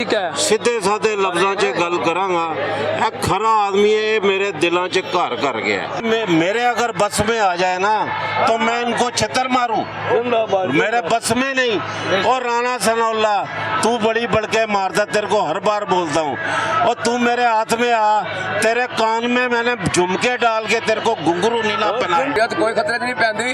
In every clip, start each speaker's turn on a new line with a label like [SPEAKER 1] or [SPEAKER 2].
[SPEAKER 1] ठीक है,
[SPEAKER 2] सीधे साधे लफ्जां च गल करांगा, ए खरा आदमी है, ये मेरे दिलों च घर कर गया। मेरे अगर बस में आ जाए ना तो मैं इनको छितर मारूं, मेरे बस में नहीं। और राणा सनाउल्ला तू बड़ी बड़के मारता, तेरे को हर बार बोलता हूँ, और तू मेरे हाथ में आ, तेरे कान में मैंने झुमके डाल के तेरे को घुंघरू नीला पहनाया।
[SPEAKER 3] कोई खतरे नहीं पैंदी,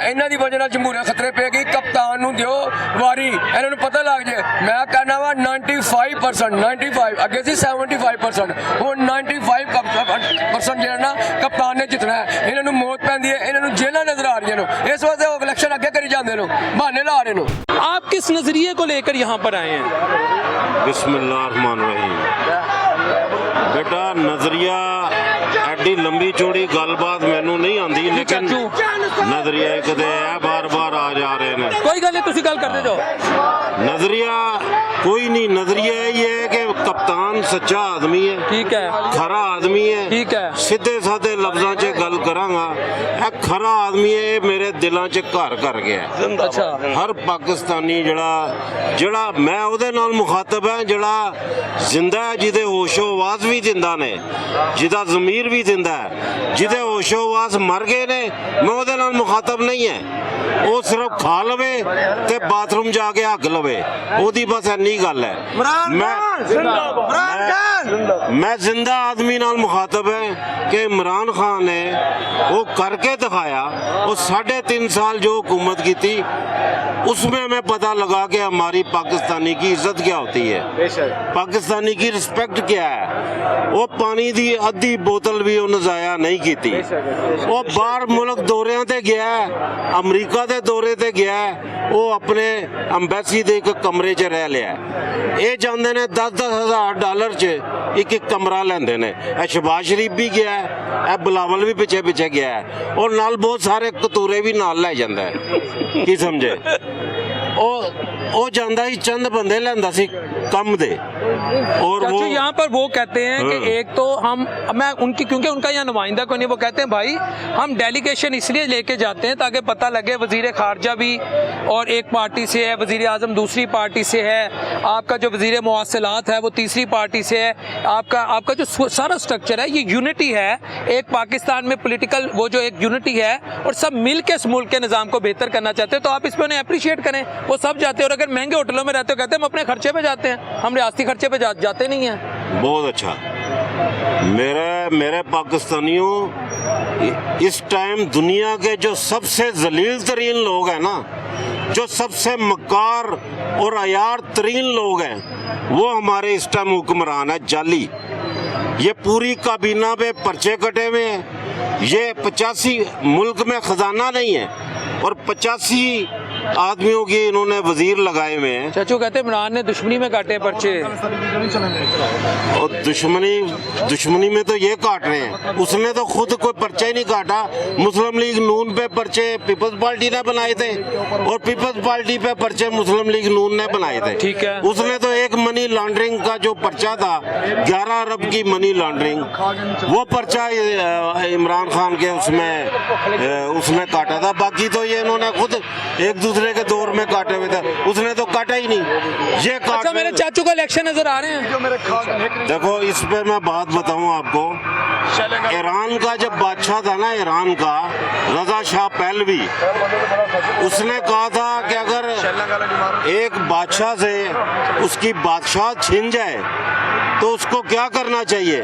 [SPEAKER 3] इन्हां दी वजह नाल जमहूरियत खतरे पेगी। कप्तान नूं दिओ वारी, इन्हां नूं पता लग जाए। मैं कहना वा 95% 95 अगे सी 75%, हुण 95% जेड़ा ना कप्तान ने जितना है। इन्हां नूं मौत पैंदी है, इन्हां नूं जेलां नजर आ रही ने, इस वास्ते वो इलेक्शन अगे करी जांदे ने, बहाने ला रहे ने।
[SPEAKER 1] आप किस नजरिए को लेकर यहाँ पर आए हैं?
[SPEAKER 2] बिस्मिल्लाहिर्रहमानिर्रहीम। बेटा नजरिया एडी लंबी चौड़ी गलबात मैनू नहीं आती, लेकिन नजरिया एक दे है, बार बार आ जा रहे हैं।
[SPEAKER 1] कोई गल नहीं, तुसी गल करते जाओ।
[SPEAKER 2] नजरिया कोई नहीं, नजरिया ये है कि कप्तान सच्चा आदमी है,
[SPEAKER 1] ठीक है,
[SPEAKER 2] खरा आदमी है,
[SPEAKER 1] ठीक है,
[SPEAKER 2] सीधे साधे लफ्जां च गल करांगा, ए खरा आदमी है, ये मेरे दिलों च घर कर गया।
[SPEAKER 1] अच्छा,
[SPEAKER 2] हर पाकिस्तानी जड़ा मैं ਉਹਦੇ ਨਾਲ मुखातब है, जड़ा जिंदा है, जिदे होशो आवाज भी जिंदा ने, जिदा ज़मीर भी जिंदा है, जिदे होशो आवाज मर गए ने, मैं ਉਹਦੇ ਨਾਲ मुखातब नहीं है। वो सिर्फ खा लवे ते बाथरूम जाके हग लवे, ओदी बस इन्नी गल है। मैं जिंदा आदमी नाल मुखातब है कि इमरान खान ने वो करके दिखाया। वो 3.5 साल जो हुकूमत की थी, उसमें हमें पता लगा कि हमारी पाकिस्तानी की इज्जत क्या होती है, पाकिस्तानी की रिस्पेक्ट क्या है। वो पानी दी अद्धी बोतल भी उन्हें जाया नहीं की थी। वो बाहर मुल्क दौरियां ते गया है, अमरीका दे दौरे ते गया है, वो अपने अंबैसी दे एक कमरे च रह लिया है। ये जाते ने 10-10 हज़ार डॉलर च एक कमरा लेंदे ने। शहबाज शरीफ भी गया है, बिलावल भी पिछे पिछे गया है, और नाल बहुत सारे कतूरे भी नाल लै जांदा है। की समझे, ओ जांदा ही चंद बंदे लैंदा सी कम दे। और वो
[SPEAKER 1] यहाँ पर वो कहते हैं कि एक तो मैं उनकी, क्योंकि उनका यहाँ नुमाइंदा कोई नहीं, वो कहते हैं भाई हम डेलीगेशन इसलिए लेके जाते हैं ताकि पता लगे वजीर खारजा भी और एक पार्टी से है, वजीर आजम दूसरी पार्टी से है, आपका जो वजीर मवासलात है वो तीसरी पार्टी से है, आपका जो सारा स्ट्रक्चर है ये यूनिटी है। एक पाकिस्तान में पोलिटिकल वो जो एक यूनिटी है, और सब मिल के इस मुल्क के निज़ाम को बेहतर करना चाहते हैं, तो आप इस पर उन्हें अप्रिशिएट करें। वो सब जाते हैं, और अगर महंगे होटलों में रहते हो कहते हैं हम अपने खर्चे पे जाते हैं, हम रियासती खर्चे पे जाते नहीं हैं।
[SPEAKER 2] बहुत अच्छा। मेरे पाकिस्तानियों, इस टाइम दुनिया के जो सबसे जलील तरीन लोग हैं ना, जो सबसे मक्कार और अयार तरीन लोग हैं, वो हमारे इस टाइम हुक्मरान है जाली। ये पूरी काबीना पे पर्चे कटे हुए हैं। ये 85 मुल्क में खजाना नहीं है, और 85 आदमियों के इन्होंने वजीर लगाए हुए हैं।
[SPEAKER 1] चाचू कहते हैं इमरान ने दुश्मनी में काटे पर्चे,
[SPEAKER 2] और दुश्मनी में तो ये काट रहे हैं, उसने तो खुद कोई पर्चा ही नहीं काटा। मुस्लिम लीग नून पे पर्चे पीपल्स पार्टी ने बनाए थे, और पीपल्स पार्टी पे पर्चे मुस्लिम लीग नून ने बनाए थे।
[SPEAKER 1] ठीक है,
[SPEAKER 2] उसने तो एक मनी लॉन्ड्रिंग का जो पर्चा था, 11 अरब की मनी लॉन्ड्रिंग, वो पर्चा इमरान खान के उसने काटा था। बाकी तो ये इन्होंने खुद एक दूसरे के दौर में काटे हुए थे, उसने तो काटा ही नहीं। ये
[SPEAKER 1] अच्छा, मेरे चाचू का इलेक्शन नजर आ रहे हैं।
[SPEAKER 2] देखो, इस पे मैं बात बताऊं आपको। ईरान का जब बादशाह था ना, ईरान का रजा शाह पहलवी, उसने कहा था कि अगर एक बादशाह से उसकी बादशाह छिन जाए तो उसको क्या करना चाहिए।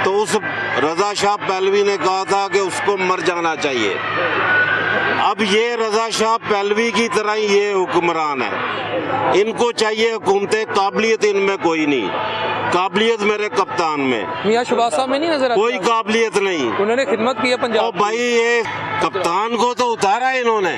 [SPEAKER 2] तो उस रजा शाह पहलवी ने कहा था कि उसको मर जाना चाहिए। अब ये रजा शाह पहलवी की तरह ही ये हुक्मरान है। इनको चाहिए हुकूमत, काबिलियत इनमें कोई नहीं, काबिलियत मेरे कप्तान में,
[SPEAKER 1] मियां शहबाज साहब में नहीं नजर,
[SPEAKER 2] कोई काबिलियत नहीं।
[SPEAKER 1] उन्होंने खिदमत की है पंजाब।
[SPEAKER 2] भाई ये कप्तान को तो उतारा है इन्होंने,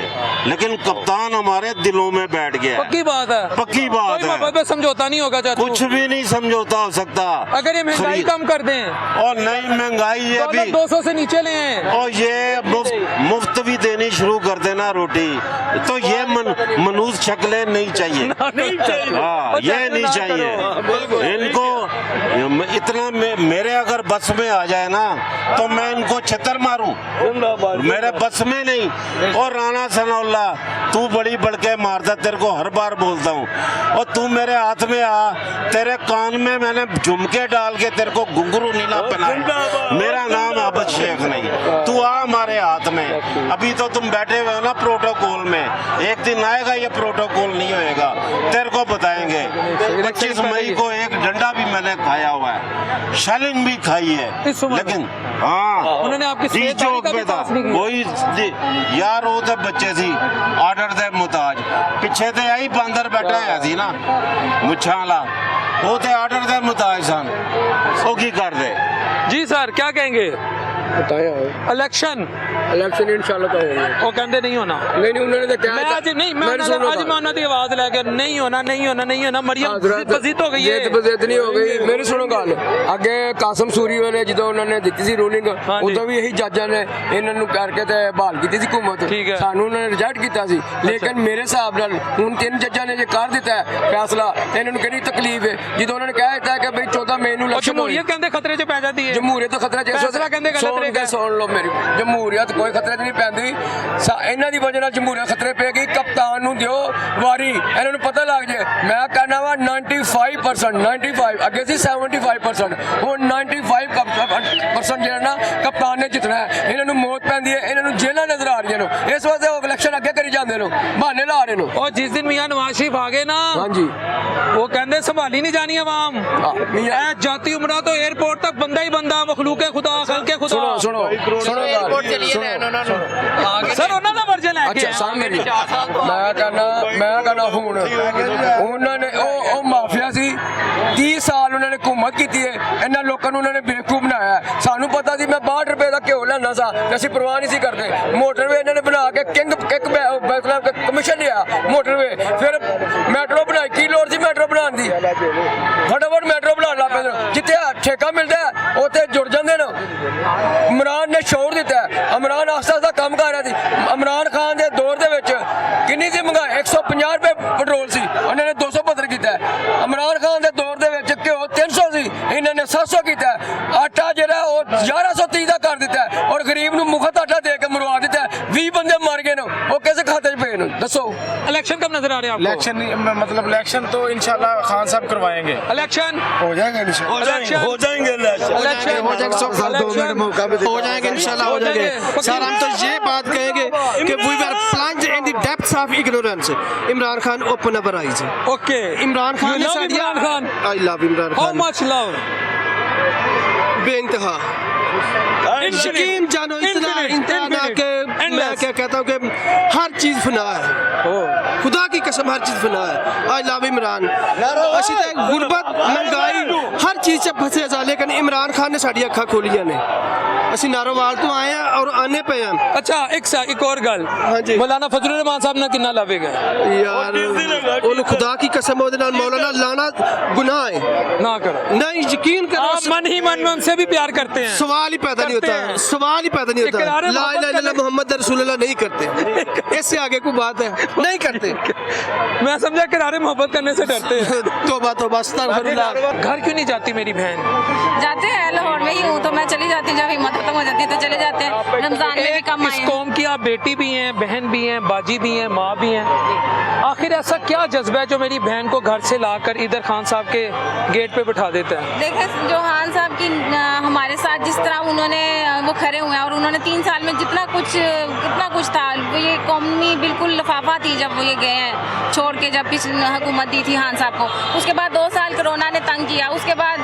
[SPEAKER 2] लेकिन कप्तान हमारे दिलों में बैठ गया।
[SPEAKER 1] पक्की बात है,
[SPEAKER 2] पक्की बात है।
[SPEAKER 1] समझौता नहीं होगा चाचू,
[SPEAKER 2] कुछ भी नहीं समझौता हो सकता।
[SPEAKER 1] अगर ये महंगाई कम कर दें,
[SPEAKER 2] और नहीं महंगाई ये भी
[SPEAKER 1] 200 से नीचे ले आए,
[SPEAKER 2] और ये मुफ्त भी देनी शुरू कर देना रोटी, तो ये मनूस शक्लें नहीं चाहिए। हाँ, ये नहीं चाहिए इनको। इतना मेरे अगर बस में आ जाए ना तो मैं इनको छितर मारूं, मेरे तेरे बस में नहीं। और राना सनाउल्ला तू बड़ी बड़के मारता, तेरे को हर बार बोलता हूँ। और तू मेरे हाथ में आ, तेरे कान में मैंने झुमके डाल के तेरे को घुंघरू नीला पहनाया। मेरा नाम आबद शेख नहीं, तू आ हमारे हाथ में। अभी तो तुम बैठे हुए हो ना प्रोटोकॉल में, एक दिन आएगा ये प्रोटोकॉल नहीं होएगा, तेरे को बताएंगे। 25 मई को एक डंडा भी मैंने खाया हुआ है, शैलिंग भी खाई है,
[SPEAKER 1] इस उम्र में?
[SPEAKER 2] लेकिन हाँ
[SPEAKER 1] उन्होंने आपकी
[SPEAKER 2] जी
[SPEAKER 1] सेहत
[SPEAKER 2] चौक
[SPEAKER 1] का भी
[SPEAKER 2] पे था
[SPEAKER 1] पास नहीं किया।
[SPEAKER 2] कोई यार वो तो बच्चे सी आर्डर दे मुताज, पिछे ते आई बंदर बैठा है सी ना मुच्छां वाला, वो ते आर्डर दे मुताज सन, वो की कर दे।
[SPEAKER 1] जी सर क्या कहेंगे?
[SPEAKER 3] बताया
[SPEAKER 1] इलेक्शन
[SPEAKER 3] इलेक्शन इंशाल्लाह तो होगा।
[SPEAKER 1] वो कहते नहीं होना।
[SPEAKER 3] नहीं उन्होंने तो
[SPEAKER 1] मैं आज नहीं, मैं आज माना दी आवाज लेके नहीं होना नहीं होना नहीं होना। मरियम बजीत हो गई है,
[SPEAKER 3] बजीत नहीं हो गई। मेरी सुनो गल, अगे कासम सूरी वाले जो उन्होंने दी सी रूलिंग,
[SPEAKER 1] हाँ जी।
[SPEAKER 3] उਦੋਂ भी यही जजां ने इन्हां नूं करके ते बहाल कीती सी हुकूमत,
[SPEAKER 1] ठीक है।
[SPEAKER 3] सानू उन्होंने रिजेक्ट कीता सी। लेकिन मेरे हिसाब नाल हुण 3 जजां ने जे कर दिता है फैसला, ते इन्हां नूं किहड़ी तकलीफ है जो उन्होंने कहा दिता है कि भाई 14 मई नूं इलेक्शन होई।
[SPEAKER 1] जमहूरियत कहते खतरे च पै जाती है।
[SPEAKER 3] जमहूरियत तो खतरे च
[SPEAKER 1] फैसला कहंदे गलत
[SPEAKER 3] सुन
[SPEAKER 1] रहेगा।
[SPEAKER 3] के सुन लो मेरी, जमहूरियत कोई खतरे च नहीं पैंदी। इन्हां दी वजह नाल जमहूरियत खतरे पेगी। कप्तान नूं दिओ वारी, इन्हां नूं पता लग जाए। मैं कहना वा 95% 95 अगे सी 75%, हुण 95% ਜਿਹੜਾ ਨਾ कप्तान ने जितना है। इन्हां नूं मौत पैंदी है, इन्हां नूं जेलां नजर आ रही ने, इस वास्ते वो इलेक्शन अगे करी जांदे ने, बहाने ला रहे ने।
[SPEAKER 1] और जिस दिन मियां नवाज शरीफ आ गए ना,
[SPEAKER 3] हाँ जी,
[SPEAKER 1] वो कहते संभाली नहीं जानी आवाम।
[SPEAKER 3] मियां
[SPEAKER 1] ए जाती उमरा तो एयरपोर्ट तक बंदा ही बंदा, मखलूक खुदा खल्के खुदा।
[SPEAKER 3] सुनो सुनो सुनो
[SPEAKER 1] सर ਉਹਨਾਂ ਦਾ ਵਰਜਨ ਹੈ
[SPEAKER 3] अच्छा सुन मेरी, मैं कहना हुण उन्होंने ਉਹ ਮਾਫੀਆ ਸੀ 30 ਸਾਲ ਉਹਨਾਂ ਨੇ हुकूमत की है। इन्होंने लोगों ने उन्होंने बेवकूफ बनाया। सानू पता सी मैं 62 रुपए का घ्यो लेना सा, असं परवाह नहीं सी करते। मोटरवे इन्होंने बना के किंग कमीशन लिया मोटरवे, फिर मैट्रो बनाई। की लोड़ सी मैट्रो बनाने की? फटाफट मैट्रो बना ला पे, जिथे ठेका मिलता है उत्थे जुड़ जाते हैं। इमरान ने शोर दिता है, इमरान आस्ता आस्ता काम कर रहा थी। इमरान खान के दौर के किन्नी सी महंगाई? 150 रुपए पेट्रोल सी, उन्होंने 275 किया है। इमरान खान के दौर के घ्यो 300 सी, इन्होंने 700 किया है। आटा जरा 1130 का कर दिता है, और गरीब नूं मुफ्त आटा दे के मरवा दिता है। 20 बंदे मर गए, वो किस खाते च पे? दसो
[SPEAKER 1] इलेक्शन कब नजर आ रहे हैं आपको?
[SPEAKER 4] इलेक्शन मतलब इलेक्शन तो इंशाल्लाह खान साहब करवाएंगे।
[SPEAKER 1] इलेक्शन
[SPEAKER 4] हो जाएगा इंशाल्लाह,
[SPEAKER 1] इलेक्शन
[SPEAKER 2] हो जाएंगे
[SPEAKER 1] इलेक्शन
[SPEAKER 4] हो जाएगा। 2 मिनट मौका भी हो जाएगा इंशाल्लाह, हो जाएंगे। सर हम तो ये बात कहेंगे कि we were plunged in the depths of ignorance. Imran Khan open our eyes.
[SPEAKER 1] Okay
[SPEAKER 4] Imran Khan
[SPEAKER 1] You
[SPEAKER 4] ने
[SPEAKER 1] love
[SPEAKER 4] Sadia,
[SPEAKER 1] Imran Khan?
[SPEAKER 4] I love Imran
[SPEAKER 1] how
[SPEAKER 4] Khan
[SPEAKER 1] much love?
[SPEAKER 4] बेइंतहा। यकीन जानो इतना इतना कि मैं क्या कहता हूँ कि हर चीज फना है, खुदा की कसम हर चीज फना है। आई लव इमरान। असी तो गुरबत महंगाई हर चीज से फंसे जा, लेकिन इमरान खान ने साड़ी अखा खोलिया ने। असी नारोवाल तो आए हैं और आने पे हैं।
[SPEAKER 1] अच्छा एक और गल,
[SPEAKER 4] हाँ जी।
[SPEAKER 1] मौलाना फजलुर रहमान साहब ने कितना लवेगा
[SPEAKER 4] यार उन खुदा की कसम ओदे नाल मौलाना लाना गुनाह है
[SPEAKER 1] ना करो।
[SPEAKER 4] नहीं, यकीन करो।
[SPEAKER 1] आप मन ही मन में उनसे भी प्यार करते हैं।
[SPEAKER 4] सवाल ही पैदा नहीं होता
[SPEAKER 1] करते हैं।
[SPEAKER 4] है, सवाल ही पैदा नहीं होता
[SPEAKER 1] इकरार
[SPEAKER 4] है। ला
[SPEAKER 1] मोहब्बत
[SPEAKER 4] इलाहा इल्लल्लाह मोहम्मद रसूलुल्लाह नहीं करते। इससे आगे कोई बात है? नहीं करते।
[SPEAKER 1] मैं समझा किरारे मोहब्बत करने से डरते हैं।
[SPEAKER 4] तोबा तोबा अस्तगफिरुल्लाह।
[SPEAKER 1] घर क्यों नहीं जाती मेरी बहन?
[SPEAKER 5] जाते हैं, लाहौर में ही हूँ तो मैं चली जाती हूँ। जब हिम्मत खत्म हो जाती है तो चले जाते हैं। रमजान में भी कम आए
[SPEAKER 1] इस
[SPEAKER 5] हैं।
[SPEAKER 1] कौम की आप बेटी भी हैं, बहन भी हैं, बाजी भी हैं, माँ भी हैं। आखिर ऐसा क्या जज्बा है जो मेरी बहन को घर से लाकर इधर खान साहब के गेट पे बिठा देता है?
[SPEAKER 5] देखे जो खान साहब की हमारे साथ जिस तरह उन्होंने वो खड़े हुए हैं, और उन्होंने 3 साल में कितना कुछ था। वो ये कौमी बिल्कुल लफाफा थी जब वो ये गए हैं छोड़ के, जब पिछली हुकूमत दी थी खान साहब को। उसके बाद 2 साल कोरोना ने तंग किया, उसके बाद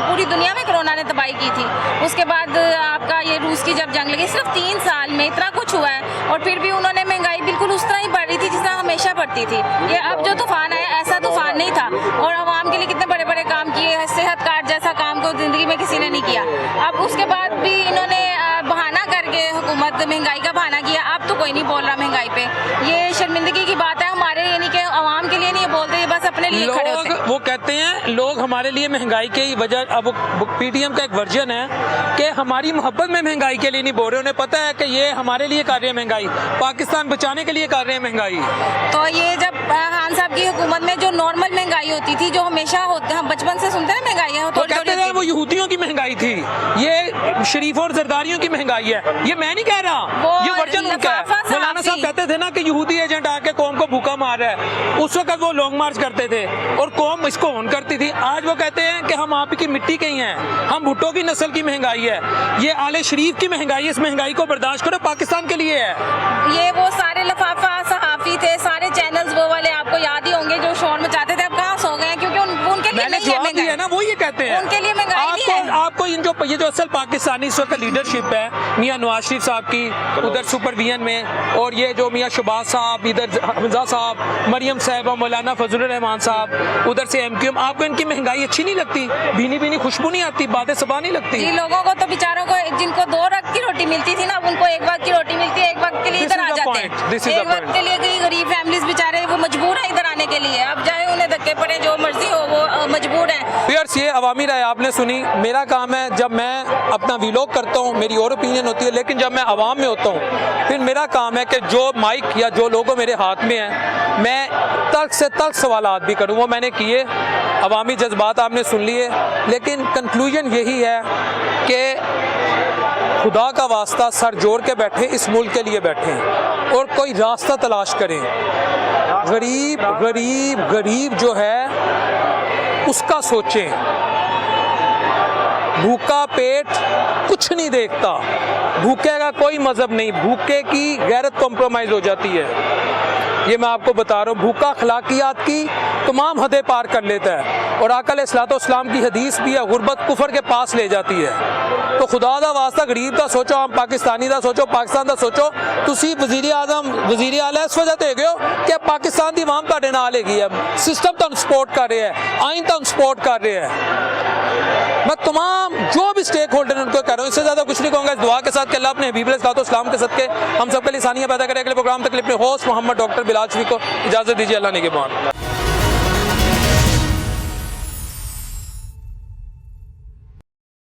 [SPEAKER 5] पूरी दुनिया में कोरोना ने तबाही की थी। उसके बाद आपका ये रूस की जब जंग लगी, सिर्फ 3 साल में इतना कुछ हुआ है। और फिर भी उन्होंने महंगाई बिल्कुल उस तरह ही बढ़ रही थी जिस तरह हमेशा बढ़ती थी। ये अब जो तूफान आया ऐसा तूफान नहीं था। और आवाम के लिए कितने बड़े बड़े काम किए, सेहत कार्ड जैसा काम को जिंदगी में किसी ने नहीं किया। अब उसके बाद भी इन्होंने बहाना करके हुकूमत महंगाई का बहाना किया। अब तो कोई नहीं बोल रहा महंगाई पे। ये शर्मिंदगी की बात है हमारे, यानी कि आवाम के लिए नहीं बोलते, ये बस अपने लिए खड़े होते हैं।
[SPEAKER 1] वो कहते हैं लोग हमारे लिए महंगाई के वजह, अब पीटीएम का एक वर्जन है कि हमारी मोहब्बत में महंगाई के लिए नहीं बोल रहे। उन्हें पता है कि ये हमारे लिए कर रहे हैं महंगाई, पाकिस्तान बचाने के लिए कर रहे हैं महंगाई।
[SPEAKER 5] तो ये जब खान साहब की हुकूमत में जो नॉर्मल महंगाई होती थी, जो हमेशा होती, हम बचपन से सुनते हैं महंगाई है,
[SPEAKER 1] वो कहते थे वो यहूदियों की महंगाई थी, ये शरीफों और जरदारियों की महंगाई है। ये मैं नहीं कह रहा,
[SPEAKER 5] वो
[SPEAKER 1] ये वर्जन उनका है।
[SPEAKER 5] लफाफा
[SPEAKER 1] मौलाना साहब
[SPEAKER 5] साफ़ी।
[SPEAKER 1] कहते थे ना कि यहूदी एजेंट आके कौम को भूखा मार रहा है, उस वक्त वो लॉन्ग मार्च करते थे और कौम इसको ऑन करती थी। आज वो कहते हैं कि हम आपकी मिट्टी के ही हैं, हम भुट्टो की नस्ल की महंगाई है, ये आले शरीफ की महंगाई है, इस महंगाई को बर्दाश्त करो, पाकिस्तान के लिए है।
[SPEAKER 5] ये वो सारे लफाफा सहाफी थे, सारे चैनल्स वो वाले आपको याद ही होंगे जो शोर मचाते थे, अब कहाँ सो गए हैं, क्योंकि उनके लिए
[SPEAKER 1] मैंने
[SPEAKER 5] नहीं है
[SPEAKER 1] जवाब दिया है ना, वो ये कहते हैं
[SPEAKER 5] उनके लिए महंगाई नहीं है।
[SPEAKER 1] आपको ये जो असल पाकिस्तानी इस वक्त लीडरशिप है, मियां नवाज शरीफ साहब की उधर सुपरविजन में, और ये जो मियां शहबाज साहब, इधर हमजा साहब, मरियम साहब, मौलाना फजलुर रहमान साहब, उधर से MQM, आपको इनकी महंगाई अच्छी नहीं लगती? भीनी भीनी खुशबू नहीं आती, बातें सबा नहीं लगती?
[SPEAKER 5] जी लोगों को तो बेचारों को, जिनको 2 वक्त की रोटी मिलती थी ना, अब उनको 1 वक्त की रोटी मिलती है, 1 वक्त के लिए
[SPEAKER 1] This
[SPEAKER 5] इधर
[SPEAKER 1] is
[SPEAKER 5] आ
[SPEAKER 1] the
[SPEAKER 5] जाते
[SPEAKER 1] point. This is
[SPEAKER 5] हैं।
[SPEAKER 1] the
[SPEAKER 5] 1 वक्त
[SPEAKER 1] point.
[SPEAKER 5] के लिए कई गरीब फैमिलीज बेचारे वो मजबूर है इधर आने के लिए, अब चाहे उन्हें धक्के पड़े, जो मर्जी हो, वो मजबूर है।
[SPEAKER 1] व्यूअर्स, ये अवामी राय आपने सुनी। मेरा काम है, जब मैं अपना व्लॉग करता हूँ मेरी और ओपिनियन होती है, लेकिन जब मैं आवाम में होता हूँ फिर मेरा काम है कि जो माइक या जो लोगो मेरे हाथ में है, मैं तल्ख से तल्ख सवालात भी करूँ। वो मैंने किए, अवामी जज्बात आपने सुन लिए, लेकिन कंक्लूजन यही है कि खुदा का वास्ता सर जोड़ के बैठे, इस मुल्क के लिए बैठे और कोई रास्ता तलाश करें। गरीब गरीब गरीब जो है उसका सोचें। भूखा पेट कुछ नहीं देखता, भूखे का कोई मजहब नहीं, भूखे की गैरत कॉम्प्रोमाइज हो जाती है। ये मैं आपको बता रहा हूँ, भूखा अखलाकियात की तमाम हदें पार कर लेता है। और आका अलैहिस्सलाम की हदीस भी है, गुर्बत कुफर के पास ले जाती है। तो खुदा दा वास्ता गरीब का सोचो, हम पाकिस्तानी दा सोचो, पाकिस्तान दा सोचो। तुसी वजीर आजम वजीर आला इस वजह ते गए हो कि पाकिस्तान दी आवाम तुहाडे नाल हैगी है, सिस्टम तुहानू सपोर्ट कर रहे हैं, आइन तुहानू सपोर्ट कर रहे हैं। मैं तमाम जो भी स्टेक होल्डर हैं उनको कह रहा हूँ, इससे ज़्यादा कुछ नहीं कहूँगा। इस दुआ के साथ कि अल्लाह अपने हबीब अलैहिस्सलाम के सदके हम सबके लिए आसानियाँ पैदा करें। अगले प्रोग्राम तक अपने होस्ट मोहम्मद डॉक्टर बिलाल शफी को इजाज़त दीजिए। अल्लाह निगहबान।